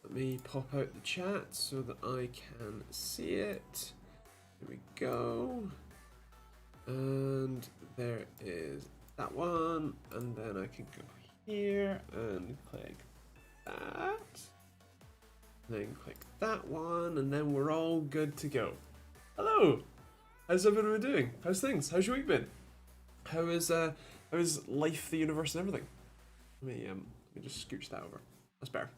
Let me pop out the chat so that I can see it. Here we go. And there is that one. And then I can go here and click that. Then click that one. And then we're all good to go. Hello! How's everyone doing? How's things? How's your week been? How is life, the universe, and everything? Let me just scooch that over. That's better.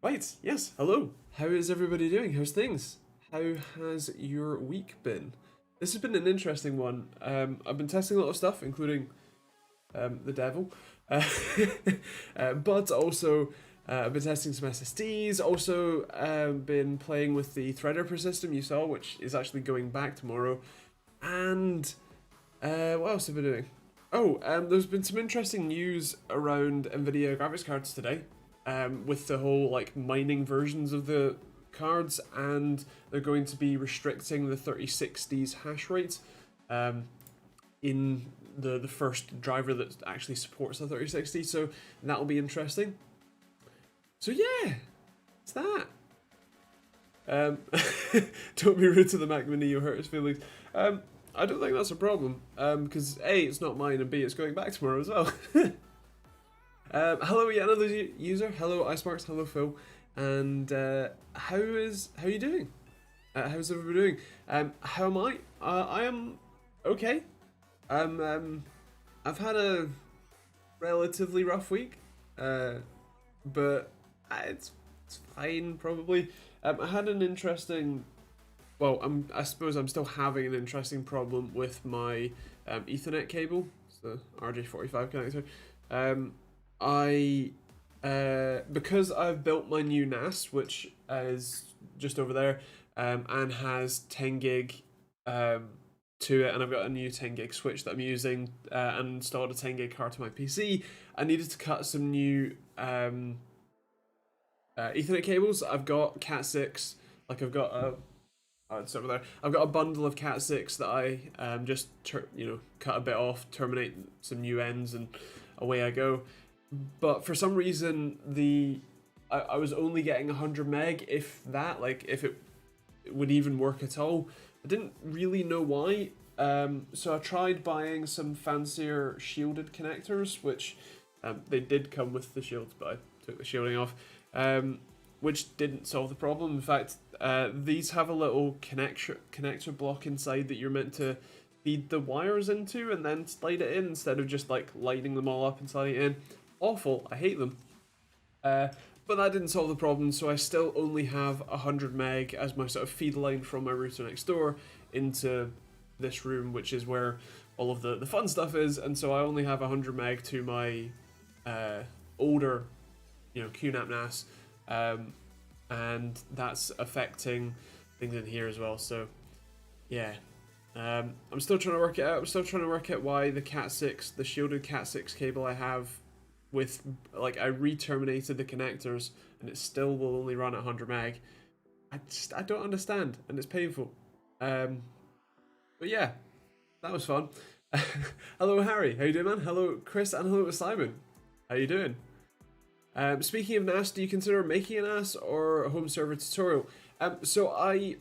Right, yes, hello. How is everybody doing? How's things? How has your week been? This has been an interesting one. I've been testing a lot of stuff, including the devil. But also, I've been testing some SSDs. Also, been playing with the Threadripper system you saw, which is actually going back tomorrow. And what else have I been doing? Oh, there's been some interesting news around NVIDIA graphics cards today, with the whole like mining versions of the cards, and they're going to be restricting the 3060's hash rate in the first driver that actually supports the 3060. So that'll be interesting. So yeah, it's that. Don't be rude to the Mac Mini, you'll hurt his feelings. I don't think that's a problem, because A, it's not mine, and B, it's going back tomorrow as well. Hello, yet another user. Hello, Icemarks. Hello, Phil. And how are you doing? How's everybody doing? How am I? I am okay. I've had a relatively rough week, but it's fine probably. I had an interesting. Well, I suppose I'm still having an interesting problem with my Ethernet cable. It's the RJ45 connector. Because I've built my new NAS, which is just over there, and has 10 gig to it, and I've got a new 10 gig switch that I'm using, and installed a 10 gig card to my PC. I needed to cut some new Ethernet cables. I've got Cat6, like I've got a. Oh, it's over there. I've got a bundle of Cat6 that I just cut a bit off, terminate some new ends, and away I go. But for some reason, I was only getting 100 meg, if that, like if it would even work at all. I didn't really know why. So I tried buying some fancier shielded connectors, which they did come with the shields, but I took the shielding off, which didn't solve the problem. In fact, these have a little connector block inside that you're meant to feed the wires into and then slide it in instead of just like lighting them all up and sliding it in. Awful, I hate them. But that didn't solve the problem, so I still only have 100 meg as my sort of feed line from my router next door into this room, which is where all of the fun stuff is, and so I only have 100 meg to my older, QNAP NAS. And that's affecting things in here as well. So, yeah, I'm still trying to work it out. I'm still trying to work out why the Cat6, the shielded Cat6 cable I have, with like I re-terminated the connectors, and it still will only run at 100 meg. I don't understand, and it's painful. But yeah, that was fun. Hello, Harry. How you doing, man? Hello, Chris, and hello, Simon. How you doing? Speaking of NAS, do you consider making a NAS or a home server tutorial? So I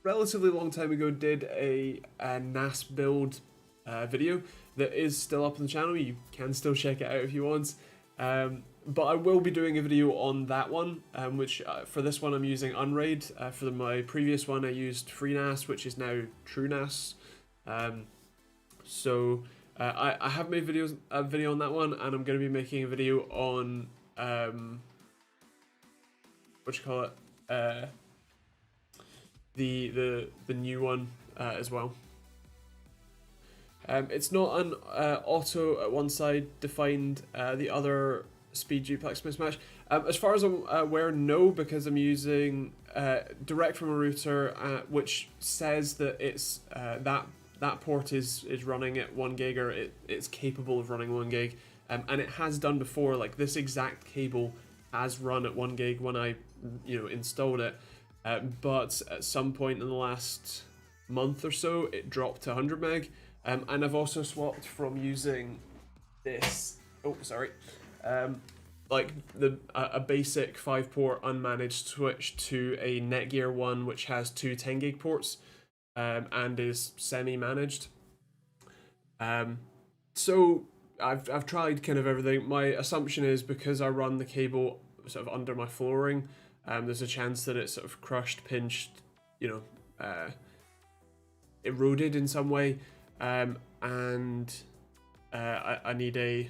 relatively long time ago did a NAS build video that is still up on the channel. You can still check it out if you want. But I will be doing a video on that one, which for this one I'm using Unraid. For my previous one I used FreeNAS, which is now TrueNAS. So I have made a video on that one, and I'm going to be making a video on the new one as well. It's not an auto at one side defined, the other speed duplex mismatch. As far as I'm aware, no, because I'm using direct from a router, which says that it's that port is running at 1 gig, or it's capable of running 1 gig, and it has done before. Like this exact cable has run at 1 gig when I installed it, but at some point in the last month or so it dropped to 100 meg, and I've also swapped from using this like a basic 5-port unmanaged switch to a Netgear one which has two 10 gig ports, and is semi-managed. So I've tried kind of everything. My assumption is because I run the cable sort of under my flooring, there's a chance that it's sort of crushed, pinched, eroded in some way, and I need a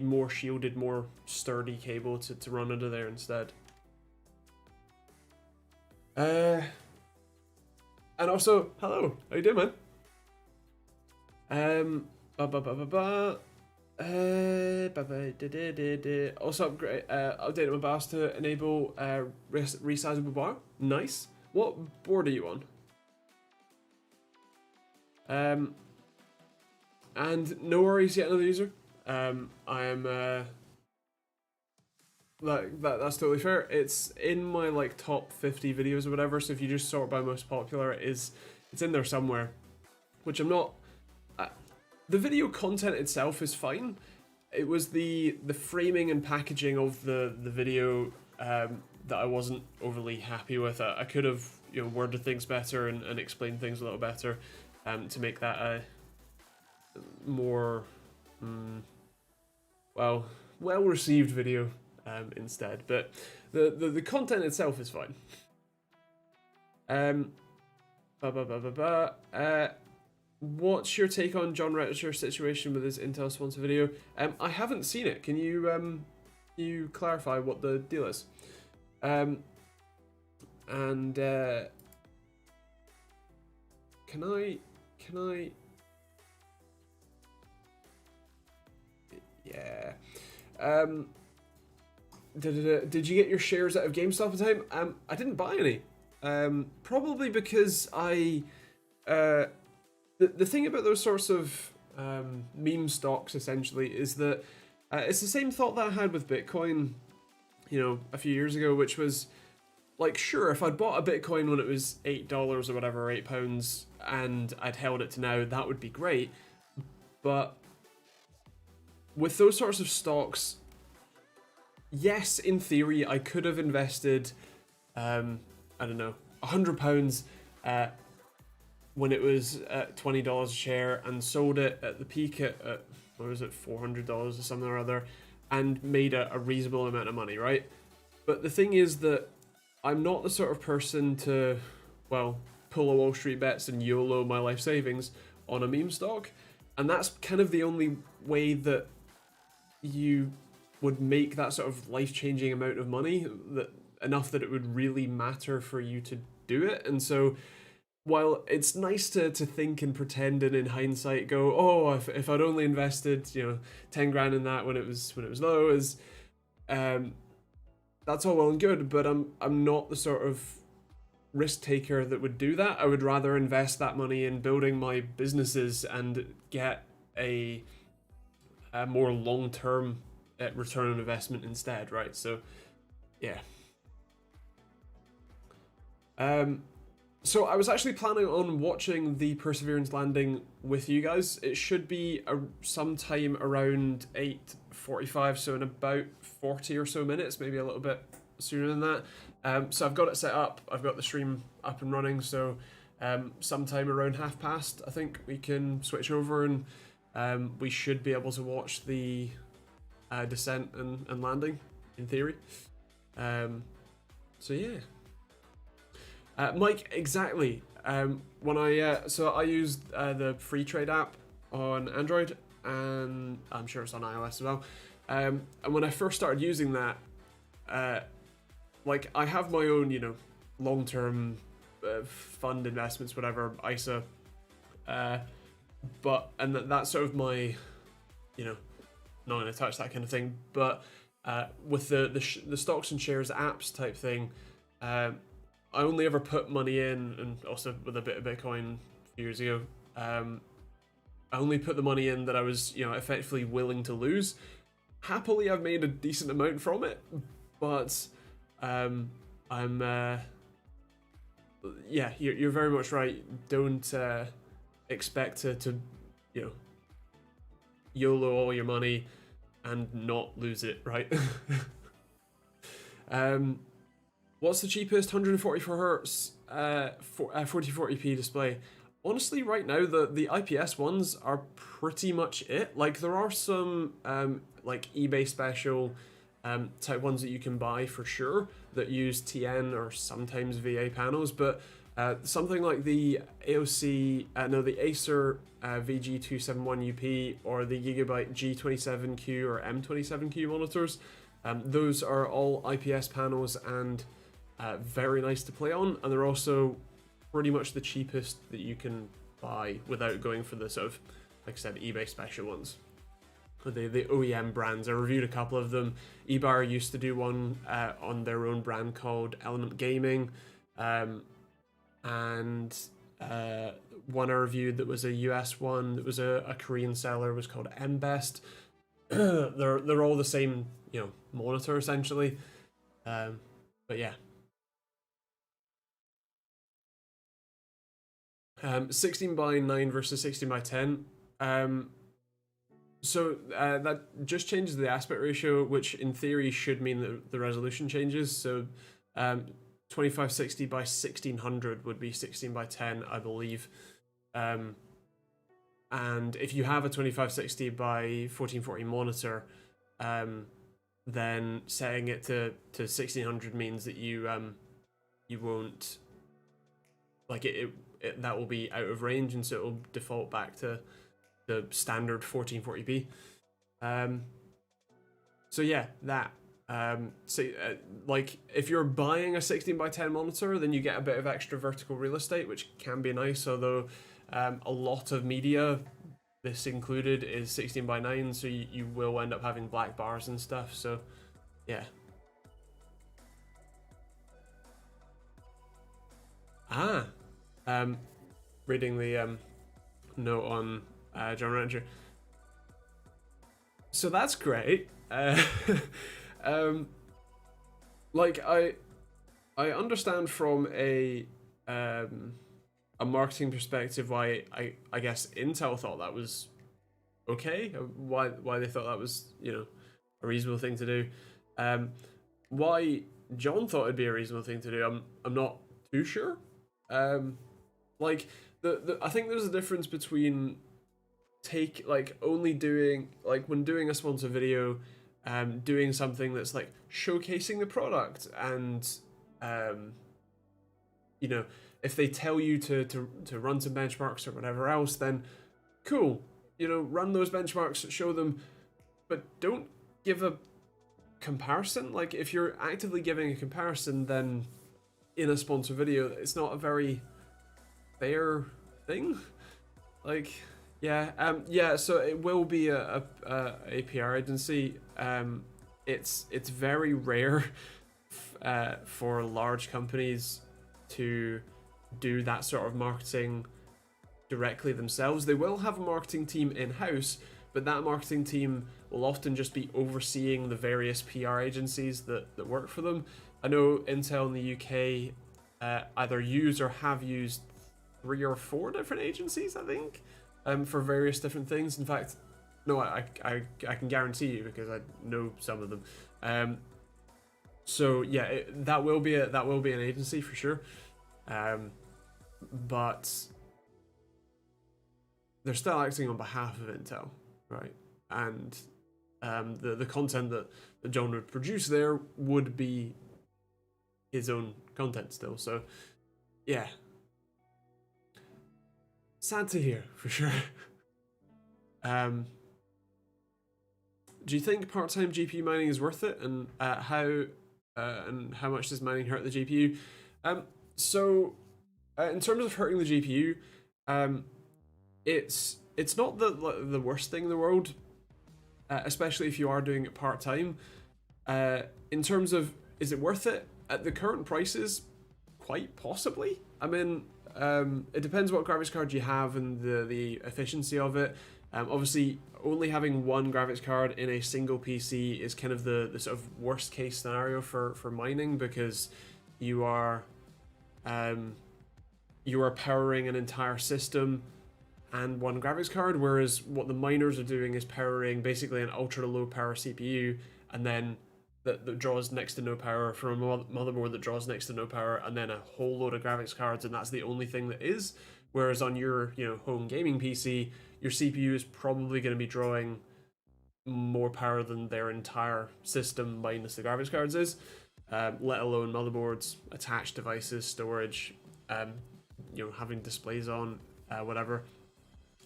more shielded, more sturdy cable to run under there instead. And also, hello, how you doing, man? Also updated my BIOS to enable resizable bar. Nice. What board are you on? And no worries yet, another user. I am that's totally fair. It's in my like top 50 videos or whatever, so if you just sort by most popular, it's in there somewhere. Which I'm not. The video content itself is fine. It was the framing and packaging of the video that I wasn't overly happy with. I could have worded things better and explained things a little better, to make that a more well received video instead. But the content itself is fine. What's your take on John Retcher's situation with his Intel sponsor video? I haven't seen it. Can you clarify what the deal is? Can I? Yeah. Did you get your shares out of GameStop in time? I didn't buy any. Probably because the thing about those sorts of meme stocks essentially is that it's the same thought that I had with Bitcoin, a few years ago, which was like, sure, if I'd bought a Bitcoin when it was $8 or whatever, or £8, and I'd held it to now, that would be great. But with those sorts of stocks, yes, in theory, I could have invested, I don't know, £100 when it was at $20 a share and sold it at the peak at what was it, $400 or something or other, and made a reasonable amount of money, right? But the thing is that I'm not the sort of person to, pull a Wall Street bets and YOLO my life savings on a meme stock. And that's kind of the only way that you would make that sort of life-changing amount of money, that enough that it would really matter for you to do it. And so while it's nice to think and pretend and in hindsight go, oh, if I'd only invested 10 grand in that when it was low, that's all well and good, but I'm not the sort of risk taker that would do that. I would rather invest that money in building my businesses and get a more long-term return on investment instead, right? So yeah. So I was actually planning on watching the Perseverance landing with you guys. It should be sometime around 8:45, so in about 40 or so minutes, maybe a little bit sooner than that. So I've got it set up. I've got the stream up and running. So sometime around past, I think we can switch over and we should be able to watch the descent and landing, in theory. So yeah. Mike, exactly. When I used the free trade app on Android, and I'm sure it's on iOS as well. And when I first started using that, I have my own, long-term fund investments, whatever, ISA, and that's sort of my, not going to touch that kind of thing. But with the stocks and shares apps type thing, I only ever put money in, and also with a bit of Bitcoin a few years ago, I only put the money in that I was, effectively willing to lose. Happily, I've made a decent amount from it, but you're very much right. Don't expect to YOLO all your money and not lose it, right? What's the cheapest 144 hertz 4040p display? Honestly, right now the IPS ones are pretty much it. Like there are some like eBay special type ones that you can buy for sure that use TN or sometimes VA panels, but something like the the Acer VG271UP or the Gigabyte G27Q or M27Q monitors, those are all IPS panels and very nice to play on, and they're also pretty much the cheapest that you can buy without going for the sort of, like I said, eBay special ones. The OEM brands. I reviewed a couple of them. eBar used to do one on their own brand called Element Gaming, and one I reviewed that was a US one that was a Korean seller was called MBest. they're all the same, monitor essentially. But yeah. 16 by 9 versus 16 by 10. So that just changes the aspect ratio, which in theory should mean that the resolution changes. So 2560 by 1600 would be 16 by 10, I believe. And if you have a 2560 by 1440 monitor, then setting it to 1600 means that you won't, like that will be out of range, and so it will default back to the standard 1440p. So yeah, that. Like if you're buying a 16 by 10 monitor, then you get a bit of extra vertical real estate, which can be nice. Although a lot of media, this included, is 16 by 9, so you will end up having black bars and stuff. So yeah. Reading the note on John Ranger. So that's great. Like I understand from a marketing perspective why I guess Intel thought that was okay. Why they thought that was a reasonable thing to do. Why John thought it'd be a reasonable thing to do, I'm not too sure. Like I think there's a difference between only doing, like, when doing a sponsor video, doing something that's like showcasing the product, and if they tell you to run some benchmarks or whatever else, then cool, run those benchmarks, show them, but don't give a comparison. Like if you're actively giving a comparison, then in a sponsor video, it's not a very fair thing. Like so it will be a PR agency. It's very rare for large companies to do that sort of marketing directly themselves. They will have a marketing team in-house, but that marketing team will often just be overseeing the various PR agencies that work for them. I know Intel in the UK either use or have used 3 or 4 different agencies, I think, for various different things. In fact, no, I can guarantee you, because I know some of them. So yeah, that will be an agency for sure. But they're still acting on behalf of Intel, right? And the content that John would produce there would be his own content still. So yeah, sad to hear for sure. Do you think part-time GPU mining is worth it, and how much does mining hurt the GPU? So in terms of hurting the GPU, it's not the worst thing in the world, especially if you are doing it part-time. In terms of, is it worth it at the current prices? Quite possibly. I mean, it depends what graphics card you have and the efficiency of it. Obviously, only having one graphics card in a single PC is kind of the sort of worst case scenario for mining, because you are powering an entire system and one graphics card, whereas what the miners are doing is powering basically an ultra low power CPU and then that draws next to no power, from a motherboard that draws next to no power, and then a whole load of graphics cards, and that's the only thing that is. Whereas on your home gaming PC, your CPU is probably going to be drawing more power than their entire system minus the graphics cards is, let alone motherboards, attached devices, storage, having displays on, whatever.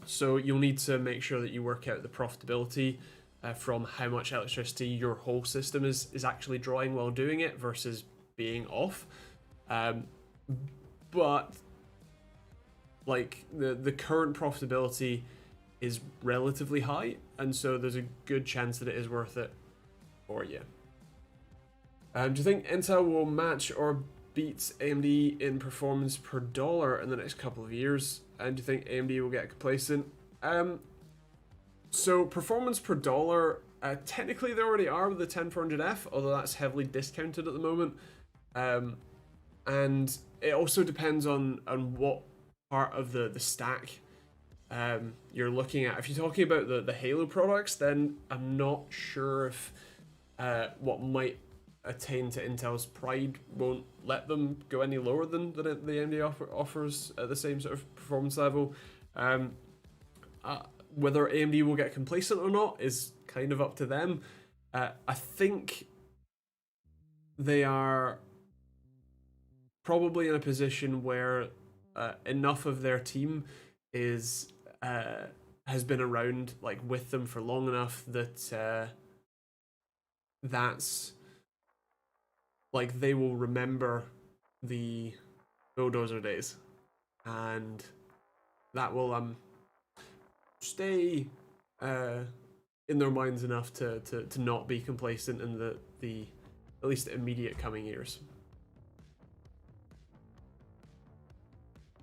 So you'll need to make sure that you work out the profitability from how much electricity your whole system is actually drawing while doing it versus being off. But like the current profitability is relatively high, and so there's a good chance that it is worth it for you. Do you think Intel will match or beat AMD in performance per dollar in the next couple of years? And do you think AMD will get complacent? So performance per dollar, technically they already are with the 10400F, although that's heavily discounted at the moment. And it also depends on what part of the stack you're looking at. If you're talking about the Halo products, then I'm not sure if what might attain to Intel's pride won't let them go any lower than the AMD offers at the same sort of performance level. Whether AMD will get complacent or not is kind of up to them. I think they are probably in a position where enough of their team is has been around like with them for long enough that that's like they will remember the bulldozer days, and that will stay in their minds enough to not be complacent in the at least the immediate coming years.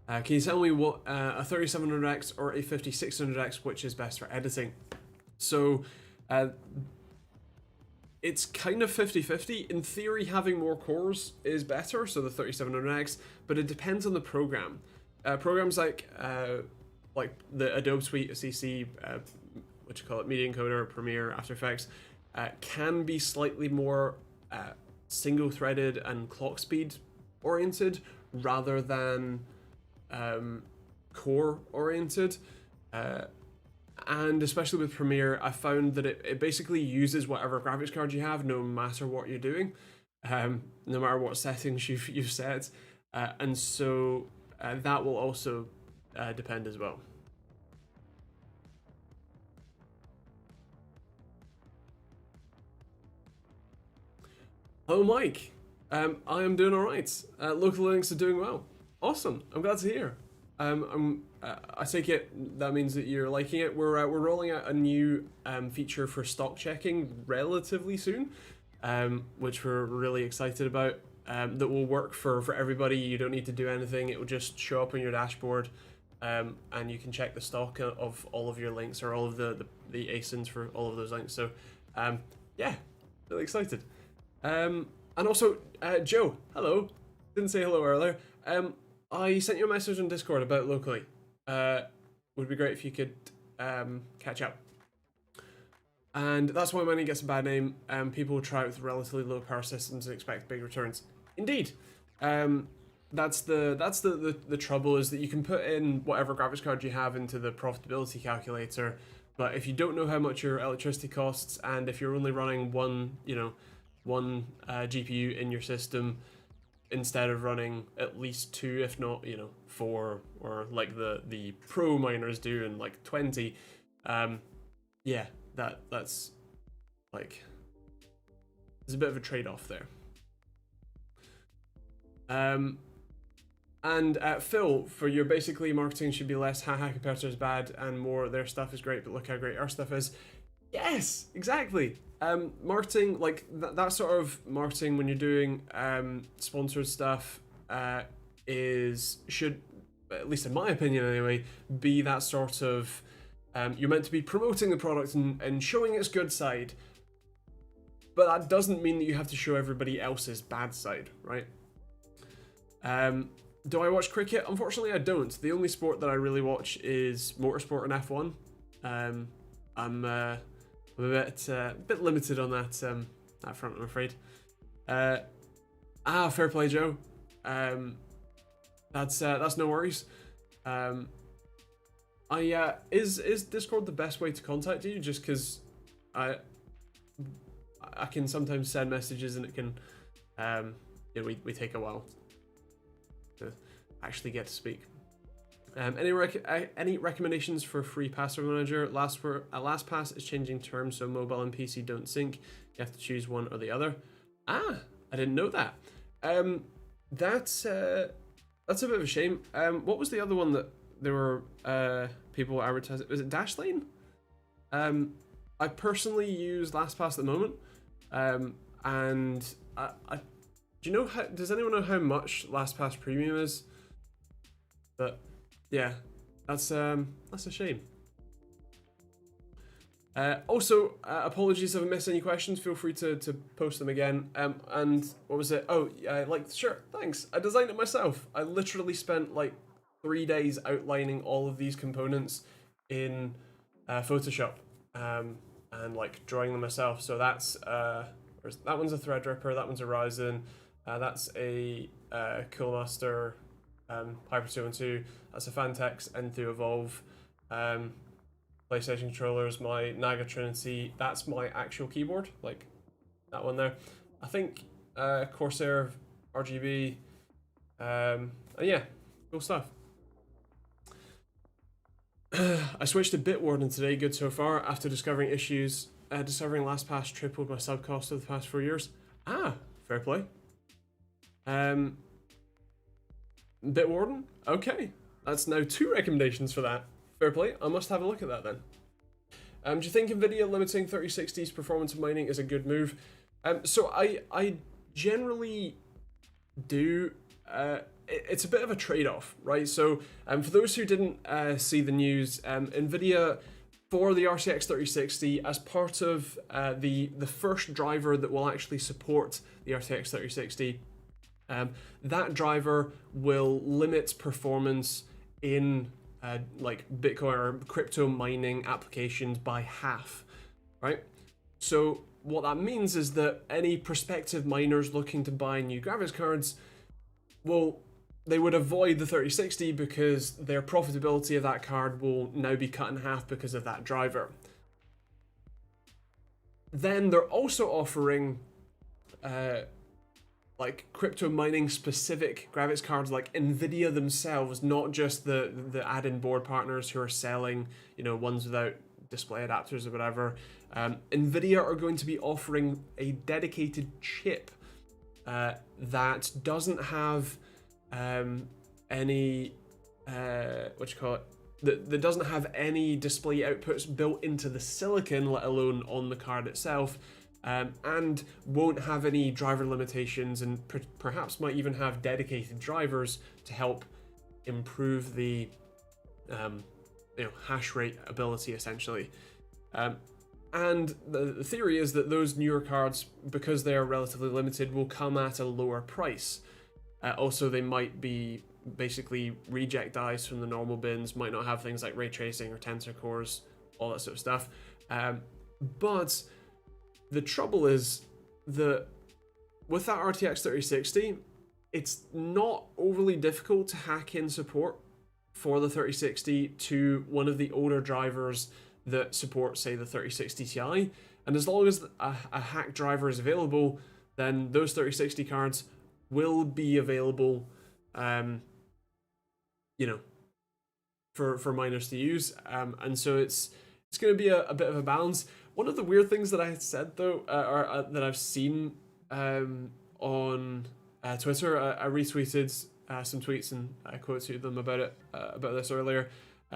Can you tell me what a 3700X or a 5600X, which is best for editing? So it's kind of 50-50. In theory, having more cores is better, so the 3700X, but it depends on the program. Programs like the Adobe Suite, CC, what you call it, Media Encoder, Premiere, After Effects, can be slightly more single-threaded and clock speed oriented rather than core oriented, and especially with Premiere, I found that it basically uses whatever graphics card you have, no matter what you're doing, no matter what settings you've set, and so that will also depend as well. Hello, Mike. I am doing all right. Local Linux are doing well. Awesome. I'm glad to hear. I take it that means that you're liking it. We're rolling out a new feature for stock checking relatively soon, which we're really excited about. That will work for everybody. You don't need to do anything. It will just show up on your dashboard, and you can check the stock of all of your links or all of the ASINs for all of those links. So, yeah, really excited. And also, Joe, hello. Didn't say hello earlier. I sent you a message on Discord about locally. Would be great if you could catch up. And that's why money gets a bad name. People try it with relatively low power systems and expect big returns. Indeed. That's the trouble, is that you can put in whatever graphics card you have into the profitability calculator, but if you don't know how much your electricity costs, and if you're only running one GPU in your system, instead of running at least 2, if not 4, or like the pro miners do, and like 20, yeah, that's like there's a bit of a trade-off there. And Phil, for your basically marketing should be less haha competitors is bad and more their stuff is great, but look how great our stuff is. Yes, exactly. Marketing, like that sort of marketing when you're doing sponsored stuff should, at least in my opinion anyway, be that sort of you're meant to be promoting the product and showing its good side, but that doesn't mean that you have to show everybody else's bad side, right? Do I watch cricket? Unfortunately, I don't. The only sport that I really watch is motorsport and F1. I'm a bit limited on that that front, I'm afraid. Fair play, Joe. That's no worries. Is Discord the best way to contact you? Just because I can sometimes send messages and it can, we take a while to actually get to speak. Any recommendations for free password manager? LastPass is changing terms so mobile and PC don't sync. You have to choose one or the other. I didn't know that. That's a bit of a shame. What was the other one that there were people advertising? Was it Dashlane? I personally use LastPass at the moment, and do you know does anyone know how much LastPass Premium is? But yeah, that's a shame. Also, apologies if I missed any questions. Feel free to post them again. And what was it? Oh, yeah, I like the shirt. Thanks. I designed it myself. I literally spent like 3 days outlining all of these components in Photoshop and like drawing them myself. So that's that one's a Threadripper. That one's a Ryzen. That's a Coolmaster Hyper 212. That's a Fantex N2 Evolve. PlayStation controllers, my Naga Trinity. That's my actual keyboard, like that one there. I think Corsair RGB. And yeah, cool stuff. I switched to Bitwarden today. Good so far. After discovering issues, discovering LastPass tripled my sub cost over the past 4 years. Fair play. Bitwarden. Okay, that's now 2 recommendations for that. Fair play. I must have a look at that then. Do you think Nvidia limiting 3060's performance of mining is a good move? So I generally do. It's a bit of a trade-off, right? So for those who didn't see the news, Nvidia for the RTX 3060 as part of the first driver that will actually support the RTX 3060, that driver will limit performance in like Bitcoin or crypto mining applications by half, right? So what that means is that any prospective miners looking to buy new graphics cards, well, they would avoid the 3060 because their profitability of that card will now be cut in half because of that driver. Then they're also offering like crypto mining specific graphics cards, like Nvidia themselves, not just the add-in board partners who are selling, ones without display adapters or whatever. Nvidia are going to be offering a dedicated chip that doesn't have any that doesn't have any display outputs built into the silicon, let alone on the card itself. And won't have any driver limitations, and perhaps might even have dedicated drivers to help improve the hash rate ability, essentially. And the theory is that those newer cards, because they are relatively limited, will come at a lower price. Also, they might be basically reject dies from the normal bins, might not have things like ray tracing or tensor cores, all that sort of stuff. But the trouble is that with that RTX 3060, it's not overly difficult to hack in support for the 3060 to one of the older drivers that support, say, the 3060 Ti. And as long as a hack driver is available, then those 3060 cards will be available, for miners to use. And so it's going to be a bit of a balance. One of the weird things that I had said, though, or that I've seen on Twitter, I retweeted some tweets and I quoted them about this earlier.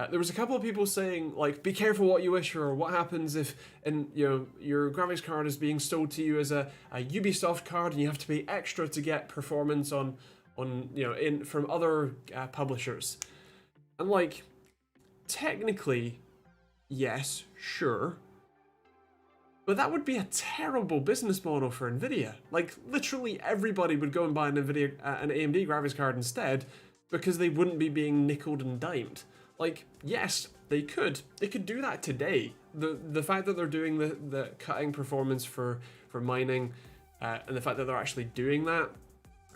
There was a couple of people saying, like, be careful what you wish for, or what happens if your graphics card is being sold to you as a Ubisoft card and you have to pay extra to get performance on from other publishers. And like, technically, yes, sure. But that would be a terrible business model for Nvidia. Like, literally everybody would go and buy an AMD graphics card instead because they wouldn't be being nickeled and dimed. Like, yes, they could do that today. the fact that they're doing the cutting performance for mining, and the fact that they're actually doing that,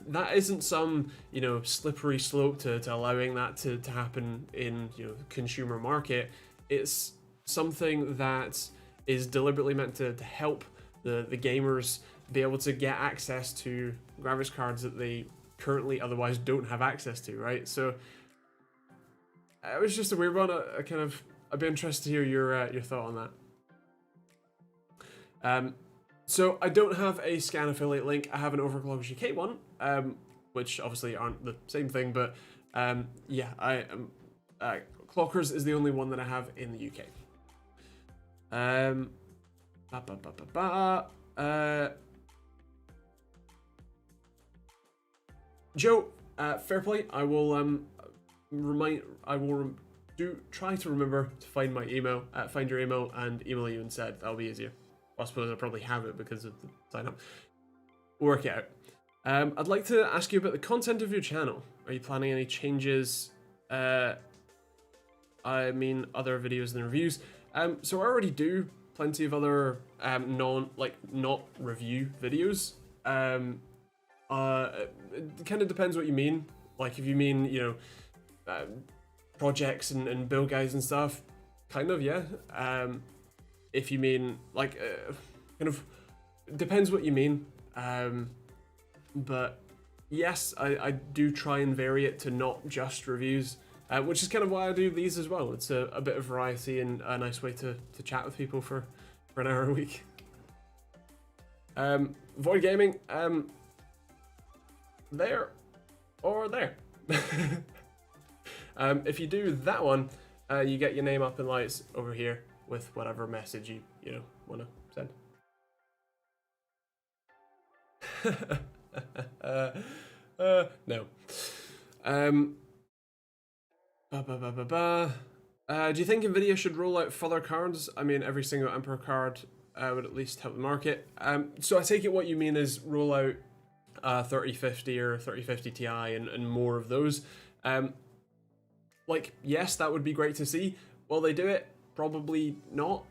that isn't some, you know, slippery slope to allowing that to happen in, you know, consumer market. It's something that is deliberately meant to help the gamers be able to get access to graphics cards that they currently otherwise don't have access to, right? So it was just a weird one. I'd be interested to hear your thought on that. So I don't have a scan affiliate link. I have an Overclockers UK one, which obviously aren't the same thing, but yeah, Clockers is the only one that I have in the UK. Joe, fair play. I will try to remember to find my email, find your email and email you instead. That'll be easier. I suppose I probably have it because of the sign up. We'll work it out. I'd like to ask you about the content of your channel. Are you planning any changes? I mean, other videos and reviews. So I already do plenty of other not review videos. It kind of depends what you mean. Like if you mean, you know, projects and build guides and stuff, kind of, yeah. If you mean like kind of depends what you mean, but yes, I do try and vary it to not just reviews, which is kind of why I do these as well. It's a bit of variety and a nice way to chat with people for an hour a week. Void Gaming, there or there. If you do that one, you get your name up in lights over here with whatever message you know want to send. No. Do you think Nvidia should roll out further cards? I mean, every single Emperor card would at least help the market. So I take it what you mean is roll out 3050 or 3050 Ti and more of those. Like, yes, that would be great to see. Will they do it? Probably not.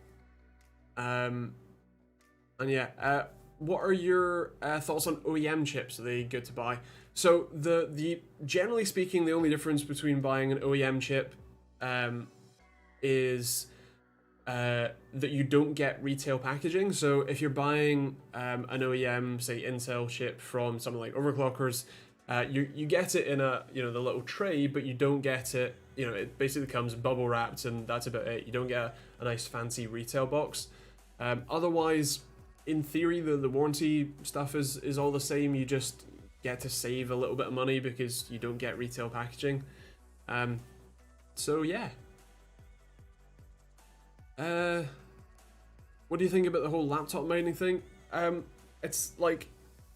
And yeah, what are your thoughts on OEM chips? Are they good to buy? So the generally speaking, the only difference between buying an OEM chip is that you don't get retail packaging. So if you're buying an OEM, say Intel chip from something like Overclockers, you get it in a, you know, the little tray, but you don't get it, you know, it basically comes bubble wrapped and that's about it. You don't get a nice fancy retail box. Otherwise, in theory, the warranty stuff is all the same. You just get to save a little bit of money because you don't get retail packaging. So yeah. What do you think about the whole laptop mining thing? It's like,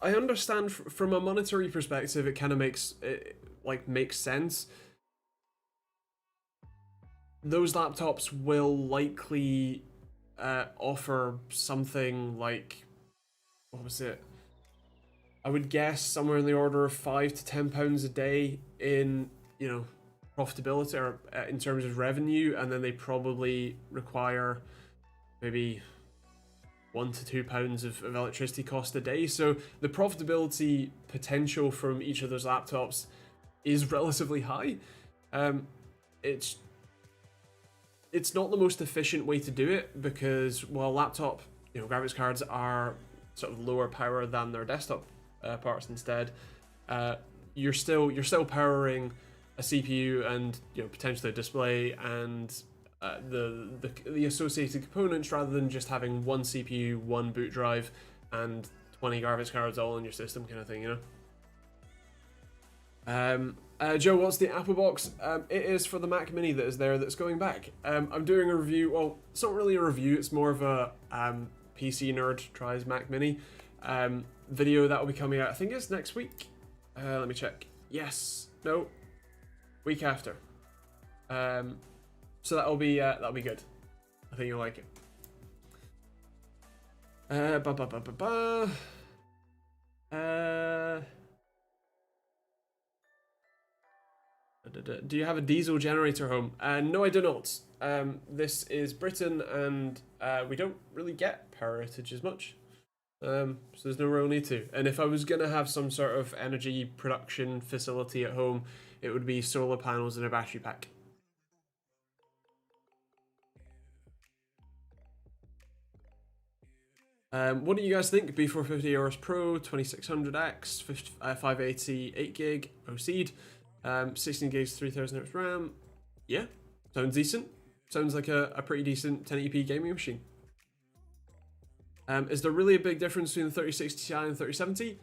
I understand from a monetary perspective, it kind of makes sense. Those laptops will likely offer something like, what was it? I would guess somewhere in the order of £5 to £10 a day in, you know, profitability or in terms of revenue, and then they probably require maybe £1 to £2 of electricity cost a day. So the profitability potential from each of those laptops is relatively high. It's not the most efficient way to do it because while laptop, you know, graphics cards are sort of lower power than their desktop parts instead, you're still powering a CPU and, you know, potentially a display and the associated components, rather than just having one CPU, one boot drive, and 20 graphics cards all in your system, kind of thing, you know. Joe, what's the Apple box? It is for the Mac Mini that is there that's going back. I'm doing a review. Well, it's not really a review. It's more of a PC nerd tries Mac Mini video that will be coming out. I think it's next week. Let me check. Yes. No. Week after. So that'll be good. I think you'll like it. Do you have a diesel generator home? No, I do not. this is Britain, and we don't really get power outages much. So there's no real need to. And if I was going to have some sort of energy production facility at home, it would be solar panels and a battery pack. What do you guys think? B450 AORUS Pro, 2600X, 580, 8 gig, OC'd, 16 gigs, 3000 Hz RAM. Yeah, sounds decent. Sounds like a pretty decent 1080p gaming machine. Is there really a big difference between the 3060 Ti and 3070?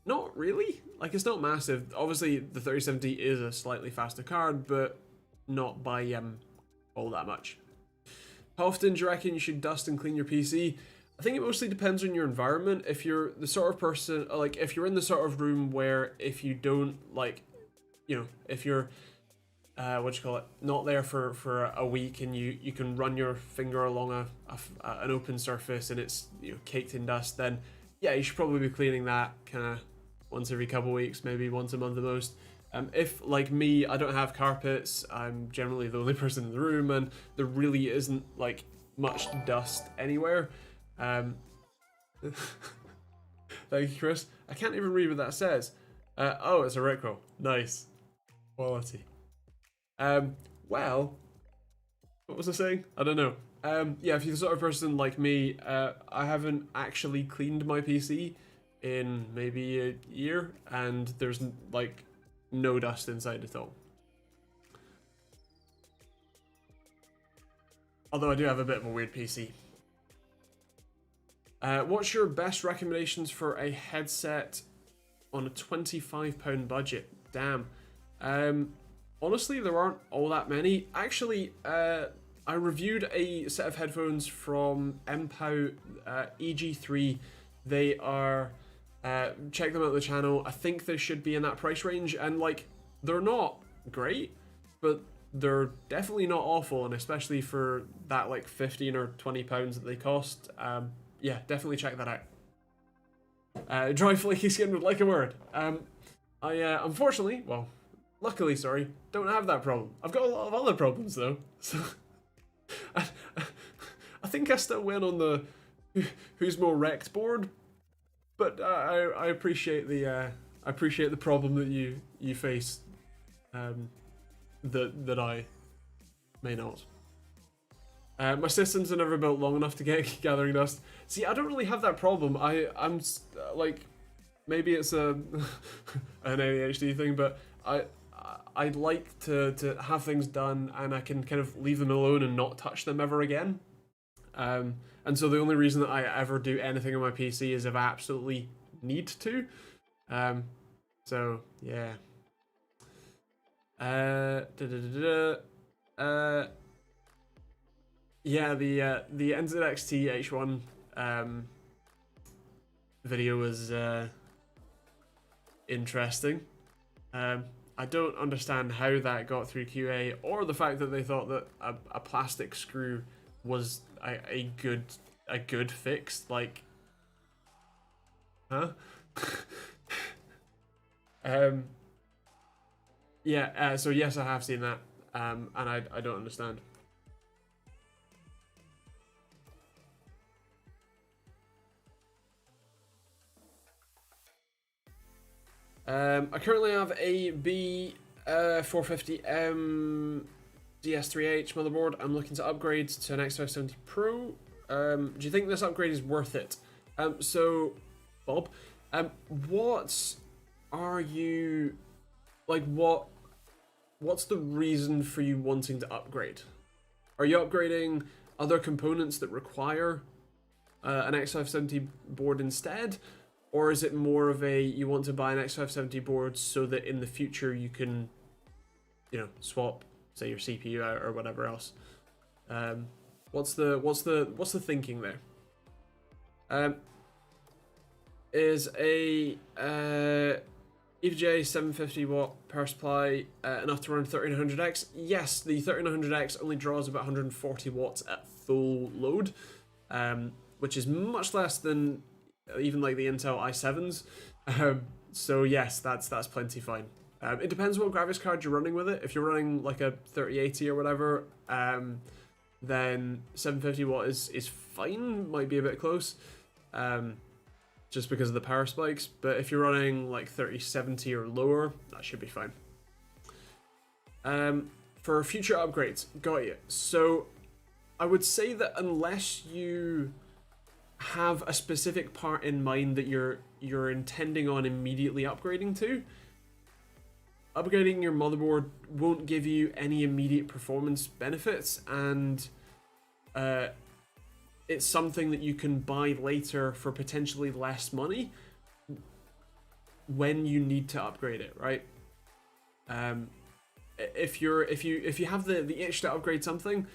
Not really. Like, it's not massive. Obviously, the 3070 is a slightly faster card, but not by all that much. How often do you reckon you should dust and clean your PC? I think it mostly depends on your environment. If you're the sort of person, like, if you're in the sort of room where if you don't, like, you know, if you're, not there for a week and you can run your finger along an open surface and it's, you know, caked in dust, then yeah, you should probably be cleaning that kind of once every couple of weeks, maybe once a month at most. If, like me, I don't have carpets, I'm generally the only person in the room and there really isn't, like, much dust anywhere. Thank you, Chris. I can't even read what that says. Oh, it's a Rickroll. Nice. Quality. Well, what was I saying? I don't know. Yeah, if you're the sort of person like me, I haven't actually cleaned my PC in maybe a year, and there's, like, no dust inside at all. Although I do have a bit of a weird PC. What's your best recommendations for a headset on a £25 budget? Damn. Honestly, there aren't all that many. Actually, I reviewed a set of headphones from MPOW EG3. They are... check them out on the channel. I think they should be in that price range. And, like, they're not great, but they're definitely not awful. And especially for that, like, 15 or £20 that they cost. Yeah, definitely check that out. Dry flaky skin would like a word. I unfortunately, well, luckily, sorry, don't have that problem. I've got a lot of other problems though. So I think I still win on the who's more wrecked board, but I appreciate the problem that you face, that I may not. My systems are never built long enough to get gathering dust. See, I don't really have that problem. I'm like, maybe it's an ADHD thing, but I like to have things done and I can kind of leave them alone and not touch them ever again. And so the only reason that I ever do anything on my PC is if I absolutely need to. So yeah. Yeah, the NZXT H1 video was interesting. I don't understand how that got through QA, or the fact that they thought that a plastic screw was a good fix. Like, huh? Yeah. So yes, I have seen that, and I don't understand. I currently have a B450M DS3H motherboard. I'm looking to upgrade to an X570 Pro. Do you think this upgrade is worth it? So, Bob, what are you, like, what's the reason for you wanting to upgrade? Are you upgrading other components that require an X570 board instead? Or is it more of a, you want to buy an X570 board so that in the future you can, you know, swap, say, your CPU out or whatever else? What's the thinking there? Is a EVGA 750 watt power supply enough to run 1300X? Yes, the 1300X only draws about 140 watts at full load, which is much less than even like the Intel i7s. So yes, that's plenty fine. It depends what graphics card you're running with it. If you're running like a 3080 or whatever, then 750 watt is fine. Might be a bit close, just because of the power spikes. But if you're running like 3070 or lower, that should be fine. For future upgrades, got you. So I would say that unless you have a specific part in mind that you're intending on immediately upgrading to, upgrading your motherboard won't give you any immediate performance benefits, and it's something that you can buy later for potentially less money when you need to upgrade it, right? If you have the itch to upgrade something,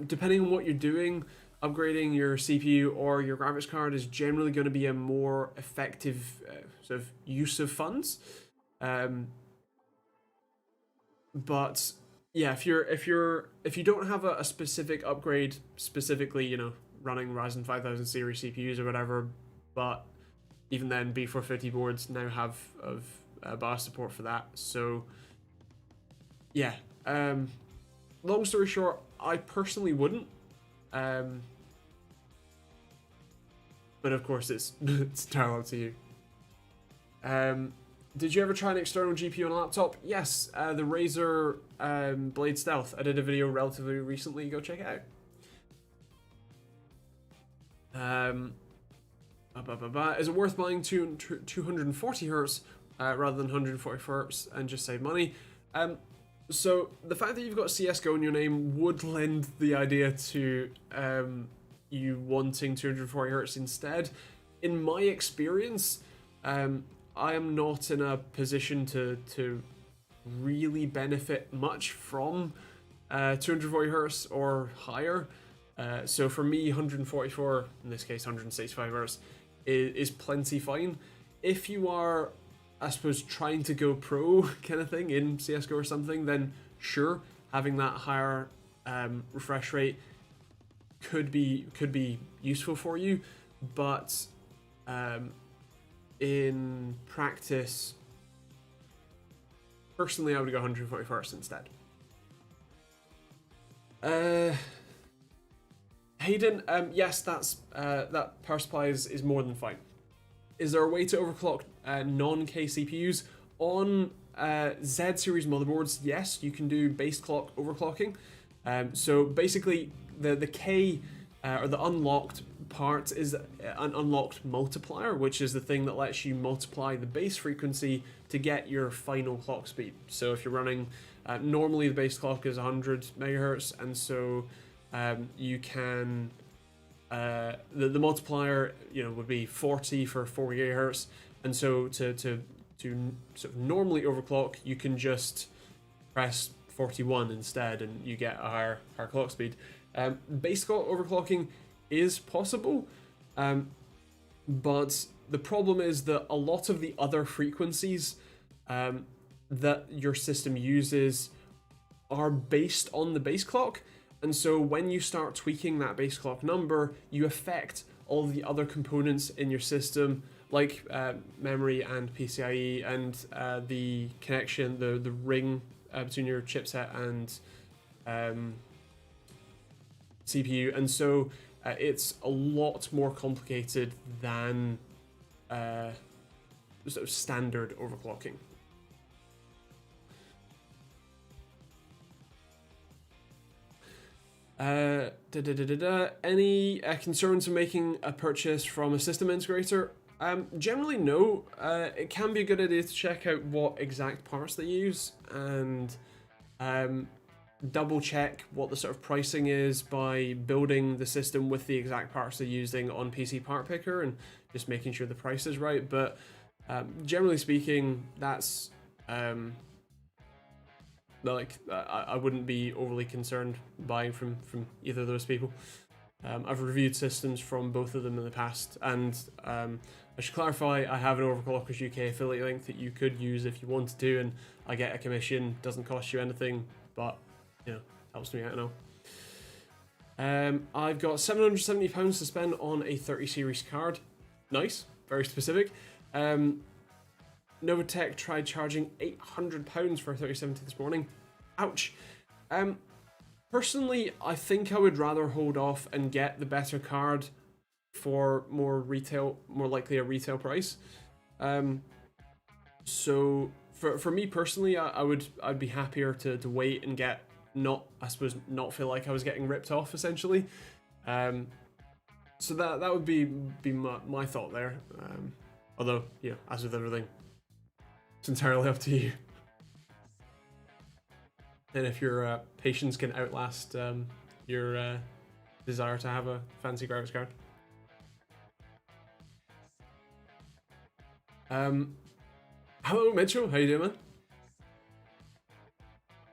depending on what you're doing, upgrading your CPU or your graphics card is generally going to be a more effective sort of use of funds. But yeah, if you don't have a specific upgrade, specifically, you know, running Ryzen 5000 series CPUs or whatever, but even then B450 boards now have BIOS support for that. So yeah, long story short, I personally wouldn't. But of course it's entirely up to you. Did you ever try an external GPU on a laptop? Yes, the Razer Blade Stealth. I did a video relatively recently. Go check it out. Is it worth buying 240 Hz rather than 140 Hz and just save money? So the fact that you've got CSGO in your name would lend the idea to you wanting 240 Hz instead. In my experience, I am not in a position to really benefit much from 240 Hz or higher. So for me, 144, in this case 165 Hz, is plenty fine. If you are, I suppose, trying to go pro kind of thing in CSGO or something, then sure, having that higher refresh rate could be useful for you, but in practice, personally, I would go 140 Hz instead. Hayden, yes, that power supply is more than fine. Is there a way to overclock non-K CPUs on Z series motherboards? Yes, you can do base clock overclocking. So basically, the K or the unlocked part is an unlocked multiplier, which is the thing that lets you multiply the base frequency to get your final clock speed. So if you're running, normally the base clock is 100 megahertz, and so you can the multiplier, you know, would be 40 for 4 gigahertz, and so to sort of normally overclock, you can just press 41 instead, and you get a higher clock speed. Base clock overclocking is possible, but the problem is that a lot of the other frequencies that your system uses are based on the base clock, and so when you start tweaking that base clock number, you affect all the other components in your system, like memory and PCIe and the connection, the ring between your chipset and CPU, and so it's a lot more complicated than sort of standard overclocking. Any concerns in making a purchase from a system integrator? Generally no. It can be a good idea to check out what exact parts they use and double check what the sort of pricing is by building the system with the exact parts they're using on PC Part Picker and just making sure the price is right. But generally speaking, that's I wouldn't be overly concerned buying from either of those people. I've reviewed systems from both of them in the past, and I should clarify, I have an Overclockers UK affiliate link that you could use if you wanted to, and I get a commission, doesn't cost you anything, but you know, helps me out now. I've got £770 to spend on a 30 series card. Nice, very specific. Novatech tried charging £800 for a 3070 this morning. Ouch. Personally, I think I would rather hold off and get the better card for more likely a retail price. Um, so for me personally, I'd be happier to wait and get not, I suppose, not feel like I was getting ripped off essentially. Um, so that would be my thought there. Although, yeah, as with everything, it's entirely up to you. And if your patience can outlast your desire to have a fancy graphics card. Hello Mitchell, how you doing,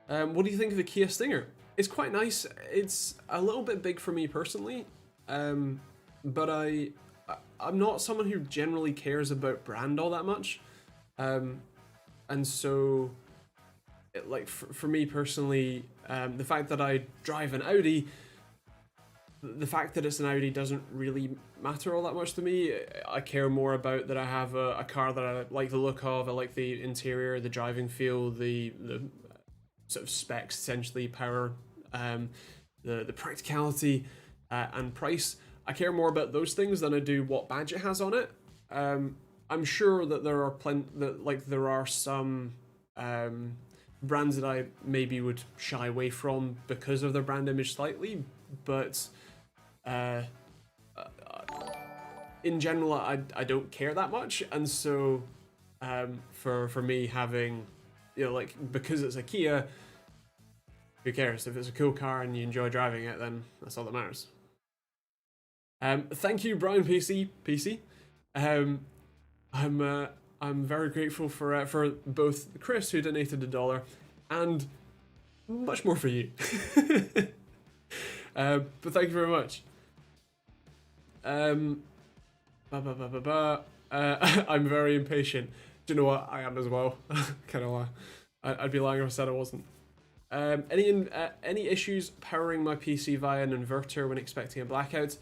man? What do you think of the Kia Stinger? It's quite nice. It's a little bit big for me personally, but I'm not someone who generally cares about brand all that much, and so like for me personally, the fact that I drive an Audi, the fact that it's an Audi doesn't really matter all that much to me. I care more about that I have a car that I like the look of, I like the interior, the driving feel, the sort of specs, essentially power, the practicality, and price. I care more about those things than I do what badge it has on it. I'm sure that there are some brands that I maybe would shy away from because of their brand image slightly, but in general, I don't care that much, and so for me having, like, because it's a Kia, who cares? If it's a cool car and you enjoy driving it, then that's all that matters. Thank you, Brian PC. I'm very grateful for both Chris, who donated $1, and much more for you. But thank you very much. I'm very impatient. Do you know what? I am as well. Kind of lie. I'd be lying if I said I wasn't. Any issues powering my PC via an inverter when expecting a blackout?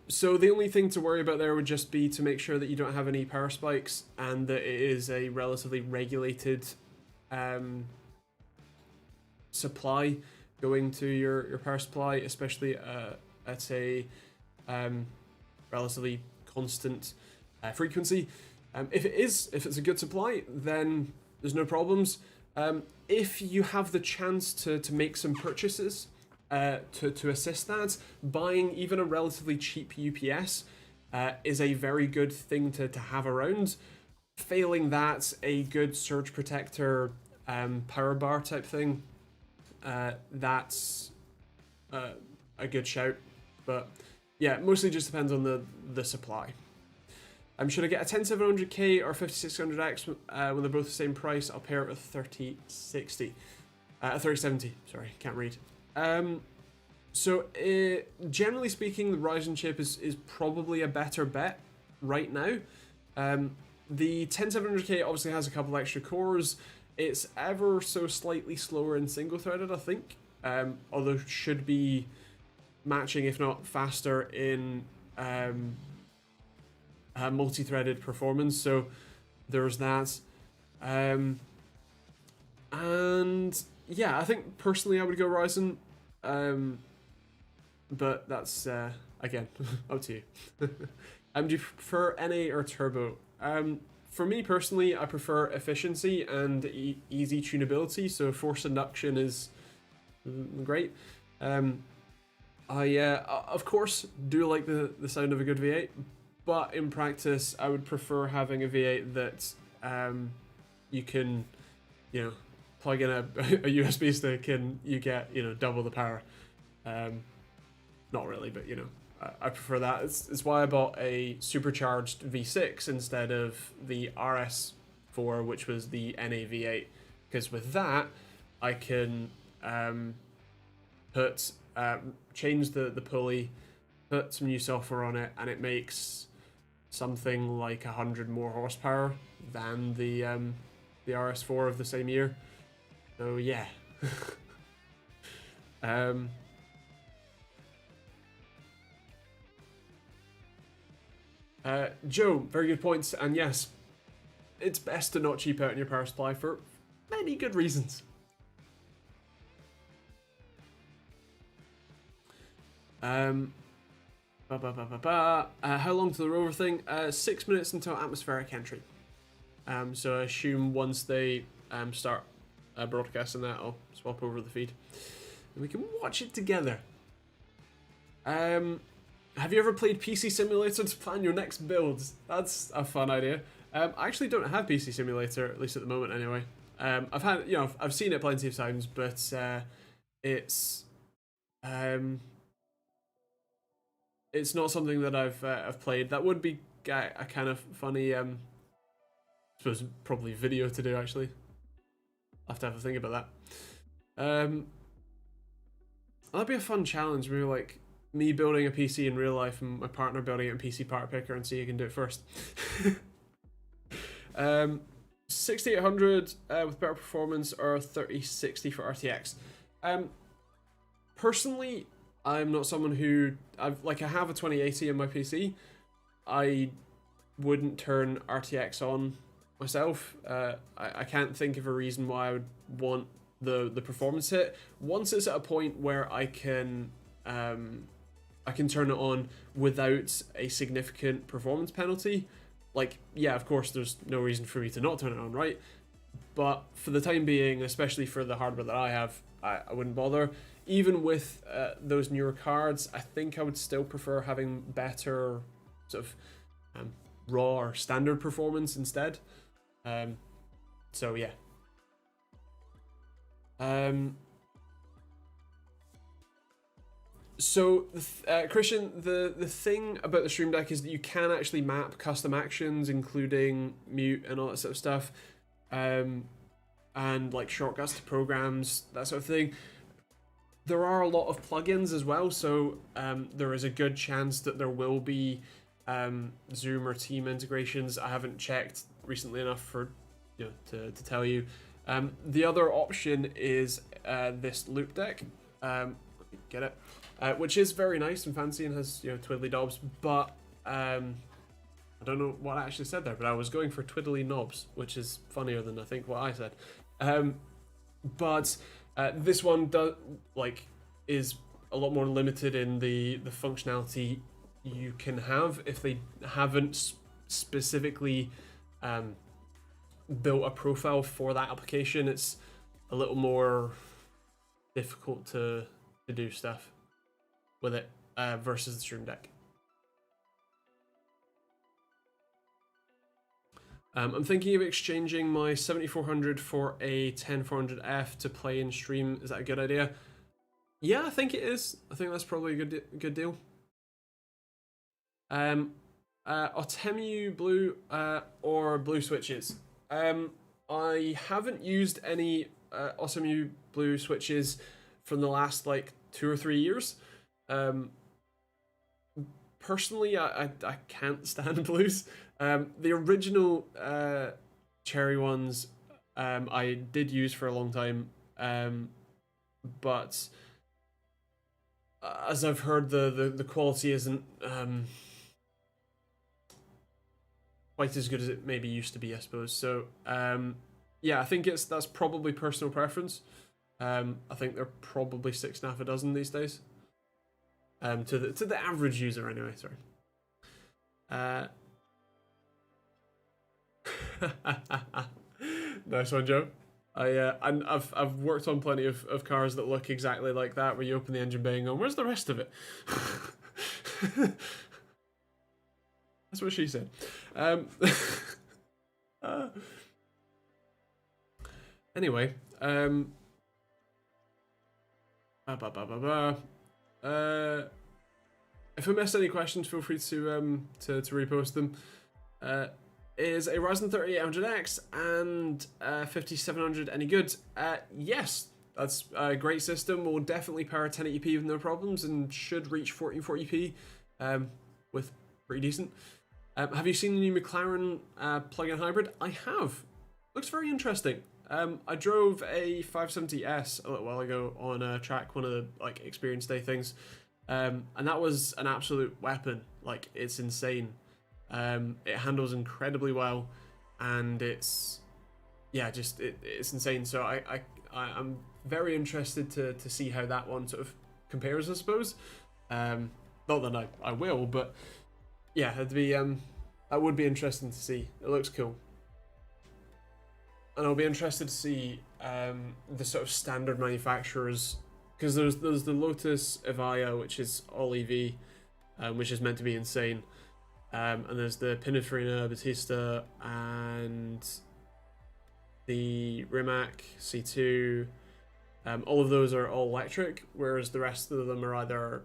So the only thing to worry about there would just be to make sure that you don't have any power spikes and that it is a relatively regulated supply going to your power supply, especially at a relatively constant frequency. If it's a good supply, then there's no problems. If you have the chance to make some purchases to assist that, buying even a relatively cheap UPS is a very good thing to have around. Failing that, a good surge protector power bar type thing, that's a good shout. But yeah, mostly just depends on the supply. Should I get a 10700K or 5600X when they're both the same price? I'll pair it with 3070. Sorry, can't read. So generally speaking, the Ryzen chip is probably a better bet right now. The 10700K obviously has a couple extra cores. It's ever so slightly slower in single-threaded, I think. Although should be matching, if not faster, in multi-threaded performance. So there's that. And yeah, I think personally I would go Ryzen. But that's again up to you. Do you prefer NA or turbo? For me personally, I prefer efficiency and easy tunability. So force induction is great. I of course do like the sound of a good V8, but in practice I would prefer having a V8 that you can, plug in a USB stick and you get double the power. Not really, but I prefer that. It's why I bought a supercharged V6 instead of the RS4, which was the NA V8, because with that I can change the pulley, put some new software on it, and it makes something like 100 more horsepower than the RS4 of the same year. So yeah. Joe, very good points, and yes, it's best to not cheap out on your power supply for many good reasons. How long to the rover thing? 6 minutes until atmospheric entry. So I assume once they start broadcasting that, I'll swap over the feed and we can watch it together. Have you ever played PC Simulator to plan your next builds? That's a fun idea. I actually don't have PC Simulator, at least at the moment anyway. I've had, I've seen it plenty of times, but it's not something that I've played. That would be a kind of funny, I suppose probably video to do actually. I'll have to have a think about that. That'd be a fun challenge. Maybe like me building a PC in real life and my partner building it in PC Part Picker and see who can do it first. 6800 with better performance or 3060 for RTX. Personally, I'm not someone who I have a 2080 in my PC. I wouldn't turn RTX on myself. I can't think of a reason why I would want the performance hit. Once it's at a point where I can turn it on without a significant performance penalty, like, yeah, of course there's no reason for me to not turn it on, right? But for the time being, especially for the hardware that I have, I wouldn't bother. Even with those newer cards, I think I would still prefer having better sort of raw or standard performance instead. So yeah. So Christian, the thing about the Stream Deck is that you can actually map custom actions, including mute and all that sort of stuff, and like shortcuts to programs, that sort of thing. There are a lot of plugins as well, so there is a good chance that there will be Zoom or Team integrations. I haven't checked recently enough for to tell you. The other option is this loop deck. Let me get it. Which is very nice and fancy and has twiddly knobs, but I don't know what I actually said there, but I was going for twiddly knobs, which is funnier than I think what I said. But this one is a lot more limited in the functionality you can have if they haven't specifically built a profile for that application. It's a little more difficult to do stuff with it versus the Stream Deck. I'm thinking of exchanging my 7400 for a 10400F to play in stream. Is that a good idea? Yeah, I think it is. I think that's probably a good deal. Otemu Blue or Blue switches. I haven't used any Otemu Blue switches from the last like 2 or 3 years. Personally, I can't stand blues. The original cherry ones I did use for a long time, but as I've heard, the quality isn't quite as good as it maybe used to be, I suppose. So yeah, I think that's probably personal preference. I think they're probably 6.5 a dozen these days. To the average user anyway. Sorry. Nice one, Joe. I've worked on plenty of cars that look exactly like that, where you open the engine bay and go, "Where's the rest of it?" That's what she said. Anyway, if I missed any questions, feel free to repost them. Is a Ryzen 3800X and 5700 any good? Yes, that's a great system. Will definitely power 1080p with no problems and should reach 1440p with pretty decent. Have you seen the new McLaren plug-in hybrid? I have. Looks very interesting. I drove a 570S a little while ago on a track, one of the like experience day things, and that was an absolute weapon. Like, it's insane. It handles incredibly well, and it's it's insane. So I'm very interested to see how that one sort of compares, I suppose. Not that I will, but yeah, it'd be that would be interesting to see. It looks cool, and I'll be interested to see the sort of standard manufacturers, because there's the Lotus Evija, which is all EV, which is meant to be insane, and there's the Pininfarina Battista and the Rimac C2. All of those are all electric, whereas the rest of them are either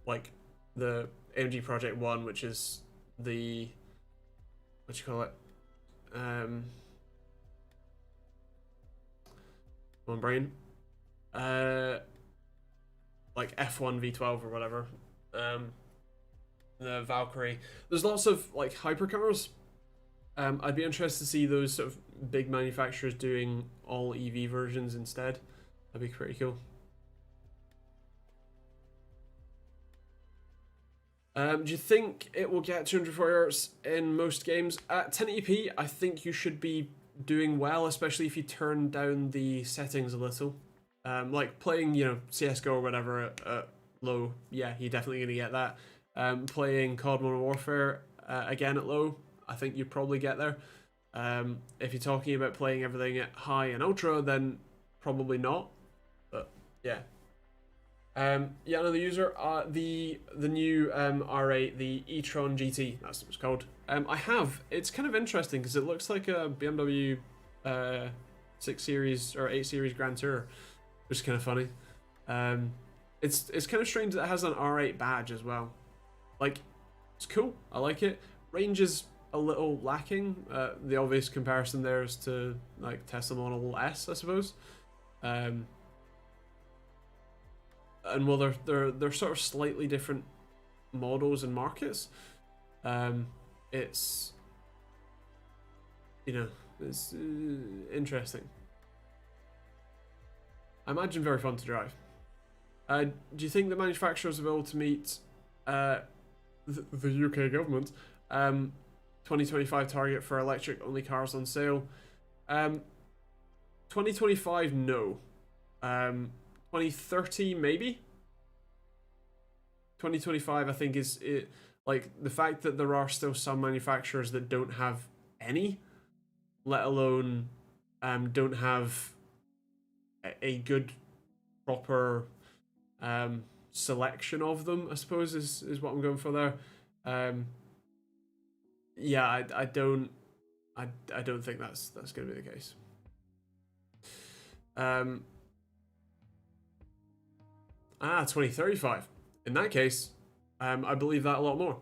like the AMG Project 1, which is the, what you call it? One brain. Like F1 V12 or whatever. The Valkyrie. There's lots of like hypercars. I'd be interested to see those sort of big manufacturers doing all EV versions instead. That'd be pretty cool. Do you think it will get 240 Hz in most games? At 1080p, I think you should be doing well, especially if you turn down the settings a little. Like playing, CSGO or whatever at low, yeah, you're definitely going to get that. Playing COD Modern Warfare again at low, I think you probably get there. If you're talking about playing everything at high and ultra, then probably not. But yeah. Yeah, another user, the new R8, the e-tron GT, that's what it's called. I have. It's kind of interesting because it looks like a BMW 6 Series or 8 Series Grand Tour, which is kind of funny. It's kind of strange that it has an R8 badge as well. Like, it's cool. I like it. Range is a little lacking. The obvious comparison there is to like Tesla Model S, I suppose. And while they're sort of slightly different models and markets, it's it's interesting. I imagine very fun to drive. Do you think the manufacturers will be able to meet the UK government 2025 target for electric only cars on sale? 2025, no. 2030 maybe. 2025 I think is it, like the fact that there are still some manufacturers that don't have any, let alone don't have a good proper selection of them, I suppose is what I'm going for there. Yeah, I don't think that's going to be the case. 2035. In that case, I believe that a lot more.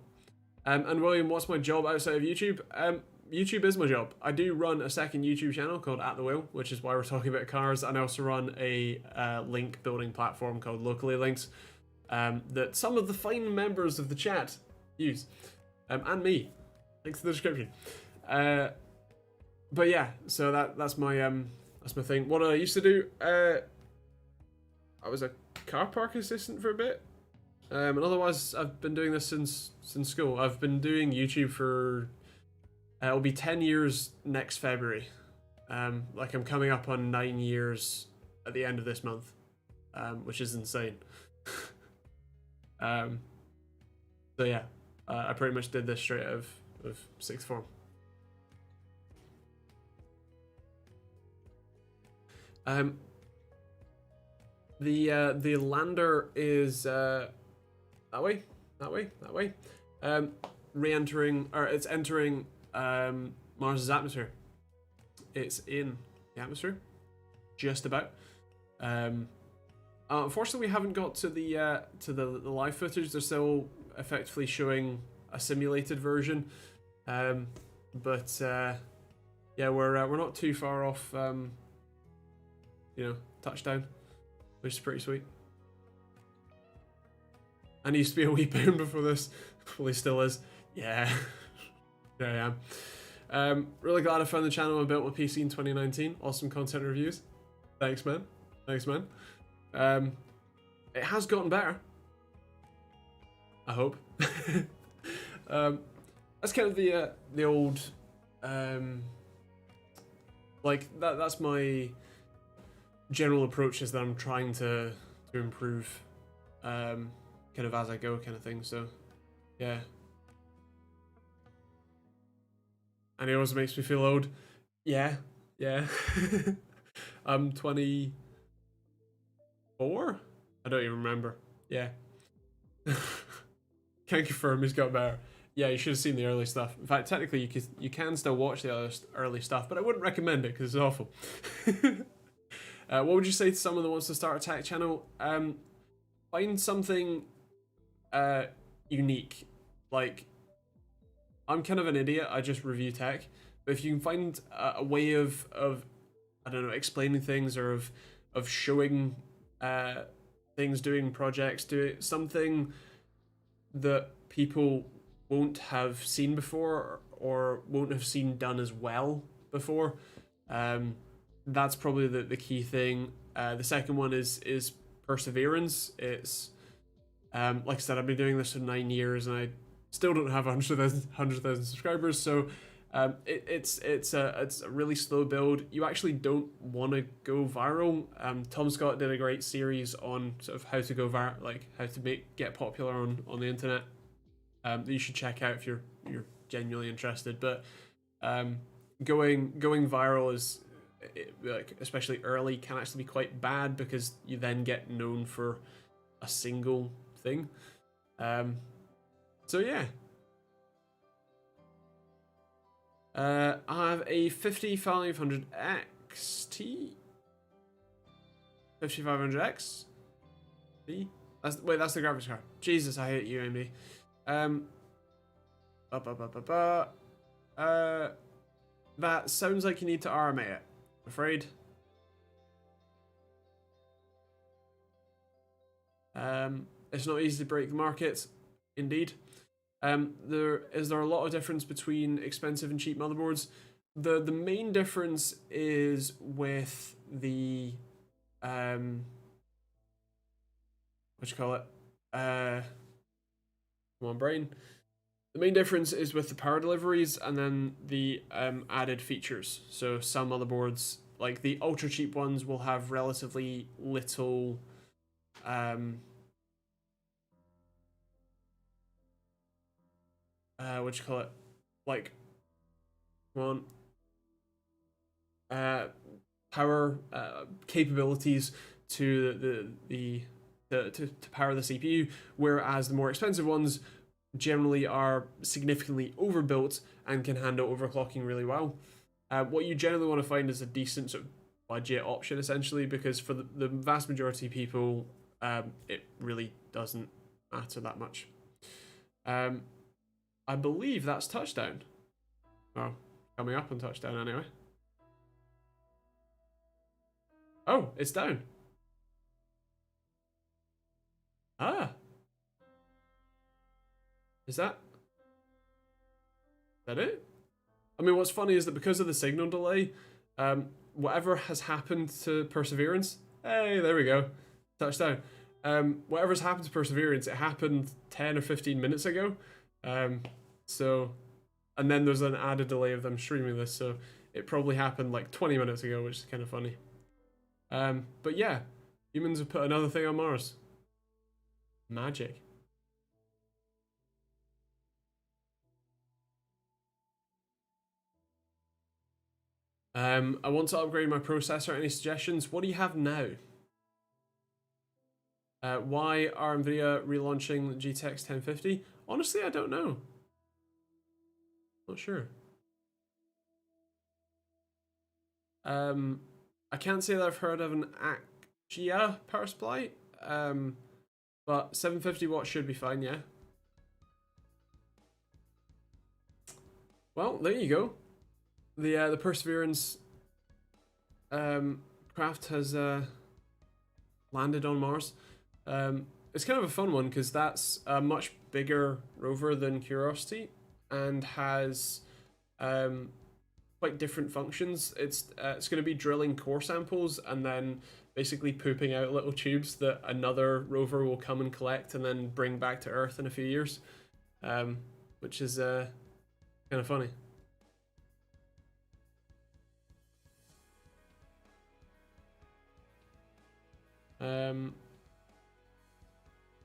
And William, what's my job outside of YouTube? YouTube is my job. I do run a second YouTube channel called At The Wheel, which is why we're talking about cars, and I also run a link building platform called Locally Links that some of the fine members of the chat use, and me. Links in the description. But yeah, so that's my thing. What I used to do, I was a car park assistant for a bit, and otherwise I've been doing this since school. I've been doing YouTube for it'll be 10 years next February. Like I'm coming up on 9 years at the end of this month, which is insane. So yeah, I pretty much did this straight out of sixth form. The lander is that way. Re-entering, or it's entering Mars's atmosphere. It's in the atmosphere, just about. Unfortunately, we haven't got to the live footage. They're still effectively showing a simulated version, but yeah, we're not too far off. Touchdown, which is pretty sweet. And he used to be a wee pound before this. Well, he still is. Yeah. There I am. Really glad I found the channel I built my PC in 2019. Awesome content reviews. Thanks, man. It has gotten better, I hope. That's kind of the old like that's my general approach, is that I'm trying to improve kind of as I go kind of thing. So yeah, and it always makes me feel old. Yeah, yeah. I'm 24. I don't even remember. Yeah. Can't confirm he's got better. Yeah, you should have seen the early stuff. In fact, technically, you can still watch the early stuff, but I wouldn't recommend it because it's awful. What would you say to someone that wants to start a tech channel? Find something unique. Like, I'm kind of an idiot. I just review tech. But if you can find a way of I don't know, explaining things, or of showing things, doing projects, doing something that people won't have seen before, or won't have seen done as well before, that's probably the key thing. The second one is perseverance. It's like I said, I've been doing this for 9 years and I still don't have 100,000 subscribers, so it's a really slow build. You actually don't want to go viral. Tom Scott did a great series on sort of how to go viral, like how to get popular on the internet. That you should check out if you're genuinely interested. But going viral is, like, especially early, can actually be quite bad because you then get known for a single thing. So yeah. I have a 5500 XT. 5500X? That's the graphics card. Jesus, I hate you, AMD. That sounds like you need to RMA it, I'm afraid. It's not easy to break the market, indeed. There a lot of difference between expensive and cheap motherboards. The main difference is with the what you call it? Come on, brain. The main difference is with the power deliveries and then the added features. So some motherboards, like the ultra cheap ones, will have relatively little what you call it? Like, come on, power capabilities to to power the CPU, whereas the more expensive ones generally are significantly overbuilt and can handle overclocking really well. What you generally want to find is a decent sort of budget option, essentially, because for the vast majority of people, it really doesn't matter that much. I believe that's touchdown. Well, coming up on touchdown anyway. Oh, it's down. Ah. Is that it? I mean, what's funny is that because of the signal delay, whatever has happened to Perseverance, hey, there we go, touchdown. Whatever's happened to Perseverance, it happened 10 or 15 minutes ago. So, and then there's an added delay of them streaming this, so it probably happened like 20 minutes ago, which is kind of funny. But yeah, humans have put another thing on Mars. Magic. I want to upgrade my processor. Any suggestions? What do you have now? Why are NVIDIA relaunching the GTX 1050? Honestly, I don't know. Not sure. I can't say that I've heard of an Axia power supply, but 750 watts should be fine, yeah. Well, there you go. The Perseverance craft has landed on Mars. It's kind of a fun one because that's a much bigger rover than Curiosity and has quite different functions. It's going to be drilling core samples and then basically pooping out little tubes that another rover will come and collect and then bring back to Earth in a few years, which is kind of funny.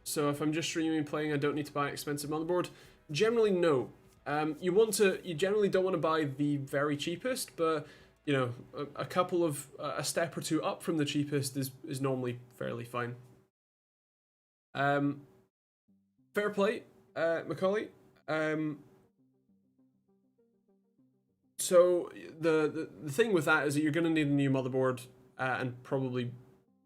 So if I'm just streaming and playing, I don't need to buy an expensive motherboard. Generally, no. You generally don't want to buy the very cheapest, but you know, a step or two up from the cheapest is normally fairly fine. Fair play, Macaulay. So the thing with that is that you're going to need a new motherboard and probably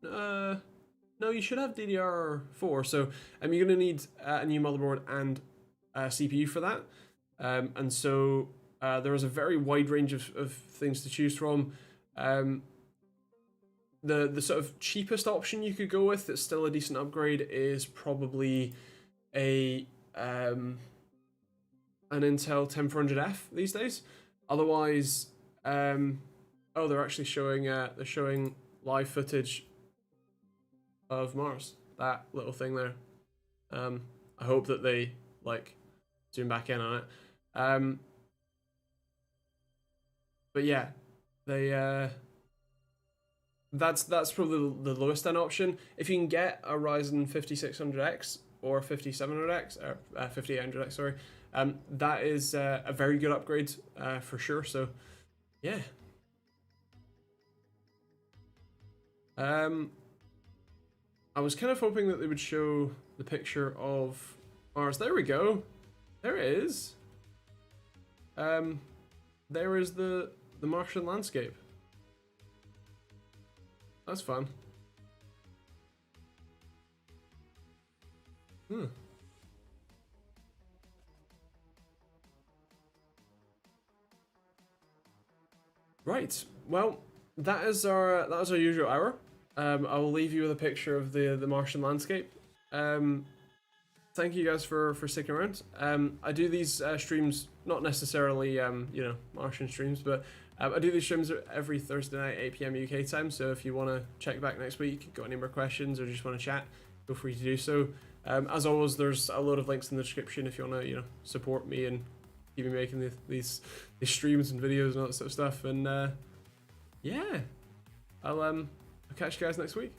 no, you should have DDR4. So you're going to need a new motherboard and a CPU for that. And so there is a very wide range of things to choose from. The sort of cheapest option you could go with that's still a decent upgrade is probably an Intel 10400F these days. Otherwise, oh, they're actually showing live footage of Mars. That little thing there. I hope that they like zoom back in on it. But yeah, they that's probably the lowest end option. If you can get a Ryzen 5600X or 5700X or 5800X, sorry, that is a very good upgrade for sure. So yeah. I was kind of hoping that they would show the picture of Mars. There we go. There it is. There is the Martian landscape. That's fun. Right. Well, that is our usual hour. I will leave you with a picture of the Martian landscape. Thank you guys for sticking around. I do these streams, not necessarily Martian streams, but I do these streams every Thursday night, 8 PM UK time. So if you want to check back next week, got any more questions, or just want to chat, feel free to do so. As always, there's a load of links in the description if you want to support me and keep me making these streams and videos and all that sort of stuff. And yeah, I'll catch you guys next week.